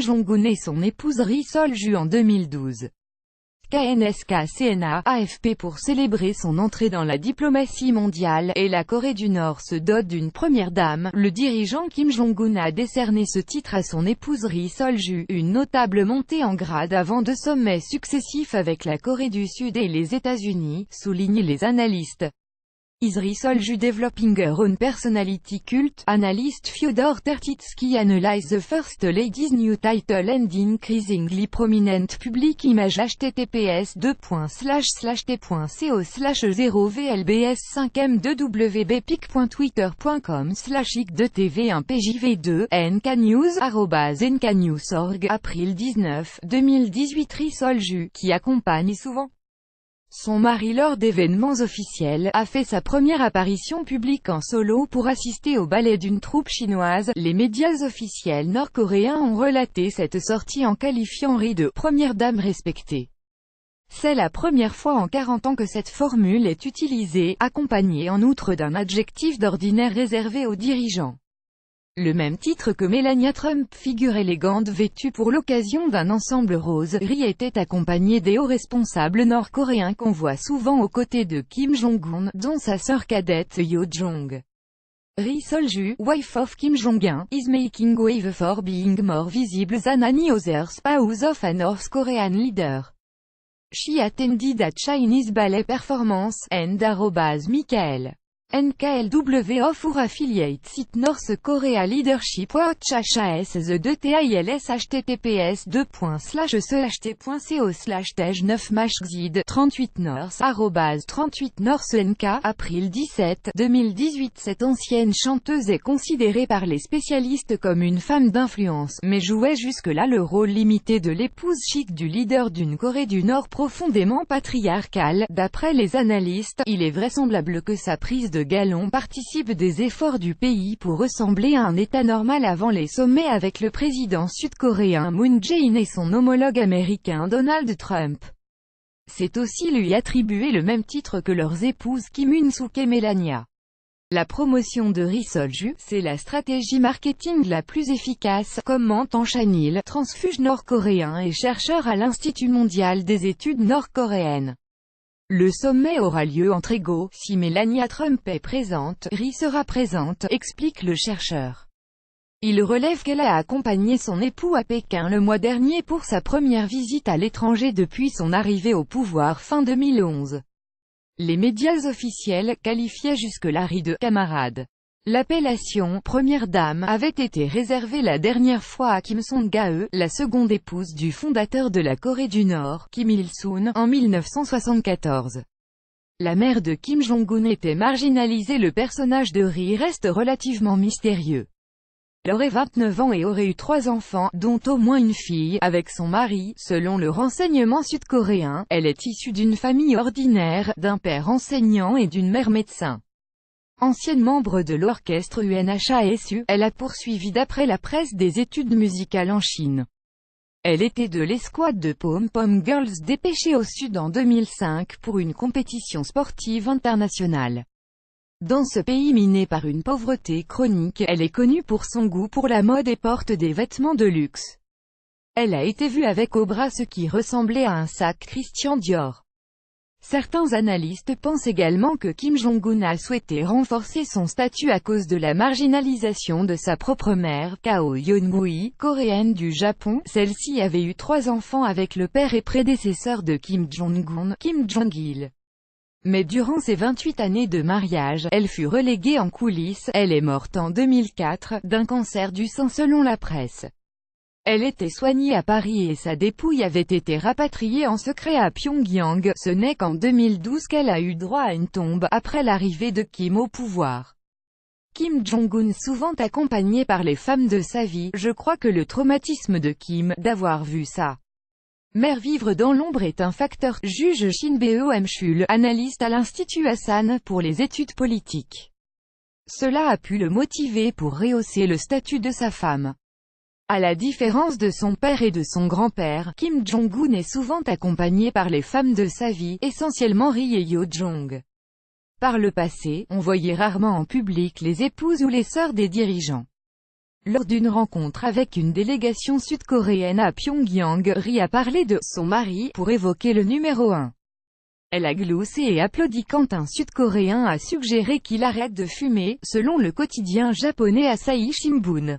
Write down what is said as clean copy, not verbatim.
Jong-un et son épouse Ri Sol-ju en 2012. KNSK-CNA, AFP pour célébrer son entrée dans la diplomatie mondiale, et la Corée du Nord se dote d'une première dame. Le dirigeant Kim Jong-un a décerné ce titre à son épouse Ri Sol-ju, une notable montée en grade avant 2 sommets successifs avec la Corée du Sud et les États-Unis, soulignent les analystes. Is Ri Sol-ju developing her own personality cult? Analyst Fyodor Tertitsky analyze the first lady's new title and increasingly prominent public image. https://t.co/0vlbs5m2wp.twitter.com/ic2tv1pjv2 nknews@nknews.org. Avril 19, 2018. Ri Sol-ju, qui accompagne souvent son mari lors d'événements officiels, a fait sa première apparition publique en solo pour assister au ballet d'une troupe chinoise. Les médias officiels nord-coréens ont relaté cette sortie en qualifiant Ri de « première dame respectée ». C'est la première fois en 40 ans que cette formule est utilisée, accompagnée en outre d'un adjectif d'ordinaire réservé aux dirigeants. Le même titre que Melania Trump, figure élégante vêtue pour l'occasion d'un ensemble rose. Ri était accompagnée des hauts responsables nord-coréens qu'on voit souvent aux côtés de Kim Jong-un, dont sa sœur cadette Yo Jong. Ri Sol-ju, wife of Kim Jong-un, is making wave for being more visible than any other spouse of a North Korean leader. She attended a Chinese ballet performance, and @Michael NKLW of affiliates it North Korea Leadership Watch HAS the 2TILS https://cht.co/tej9mashxid 38 North @38 North NK. Avril 17, 2018. Cette ancienne chanteuse est considérée par les spécialistes comme une femme d'influence, mais jouait jusque-là le rôle limité de l'épouse chic du leader d'une Corée du Nord profondément patriarcale. D'après les analystes, il est vraisemblable que sa prise de galon participe des efforts du pays pour ressembler à un État normal avant les sommets avec le président sud-coréen Moon Jae-in et son homologue américain Donald Trump. C'est aussi lui attribuer le même titre que leurs épouses Kim Un-suk et Melania. La promotion de Ri Sol-ju, c'est la stratégie marketing la plus efficace, commente Chanil, transfuge nord-coréen et chercheur à l'Institut mondial des études nord-coréennes. Le sommet aura lieu entre égaux. Si Melania Trump est présente, Ri sera présente, explique le chercheur. Il relève qu'elle a accompagné son époux à Pékin le mois dernier pour sa première visite à l'étranger depuis son arrivée au pouvoir fin 2011. Les médias officiels qualifiaient jusque-là Ri de « camarade ». L'appellation « première dame » avait été réservée la dernière fois à Kim Song-gae, la seconde épouse du fondateur de la Corée du Nord, Kim Il-sung, en 1974. La mère de Kim Jong-un était marginalisée. Le personnage de Ri reste relativement mystérieux. Elle aurait 29 ans et aurait eu 3 enfants, dont au moins une fille, avec son mari. Selon le renseignement sud-coréen, elle est issue d'une famille ordinaire, d'un père enseignant et d'une mère médecin. Ancienne membre de l'orchestre UNHASU, elle a poursuivi d'après la presse des études musicales en Chine. Elle était de l'escouade de Pom-Pom Girls dépêchée au Sud en 2005 pour une compétition sportive internationale. Dans ce pays miné par une pauvreté chronique, elle est connue pour son goût pour la mode et porte des vêtements de luxe. Elle a été vue avec au bras ce qui ressemblait à un sac Christian Dior. Certains analystes pensent également que Kim Jong-un a souhaité renforcer son statut à cause de la marginalisation de sa propre mère, Kao Yeon-gui, coréenne du Japon. Celle-ci avait eu 3 enfants avec le père et prédécesseur de Kim Jong-un, Kim Jong-il. Mais durant ses 28 années de mariage, elle fut reléguée en coulisses. Elle est morte en 2004, d'un cancer du sein selon la presse. Elle était soignée à Paris et sa dépouille avait été rapatriée en secret à Pyongyang. Ce n'est qu'en 2012 qu'elle a eu droit à une tombe, après l'arrivée de Kim au pouvoir. Kim Jong-un souvent accompagné par les femmes de sa vie. Je crois que le traumatisme de Kim, d'avoir vu sa mère vivre dans l'ombre est un facteur, juge Shin Beom-chul, analyste à l'Institut Hassan pour les études politiques. Cela a pu le motiver pour rehausser le statut de sa femme. À la différence de son père et de son grand-père, Kim Jong-un est souvent accompagné par les femmes de sa vie, essentiellement Ri et Yo Jong. Par le passé, on voyait rarement en public les épouses ou les sœurs des dirigeants. Lors d'une rencontre avec une délégation sud-coréenne à Pyongyang, Ri a parlé de son mari pour évoquer le numéro 1. Elle a gloussé et applaudi quand un Sud-Coréen a suggéré qu'il arrête de fumer, selon le quotidien japonais Asahi Shimbun.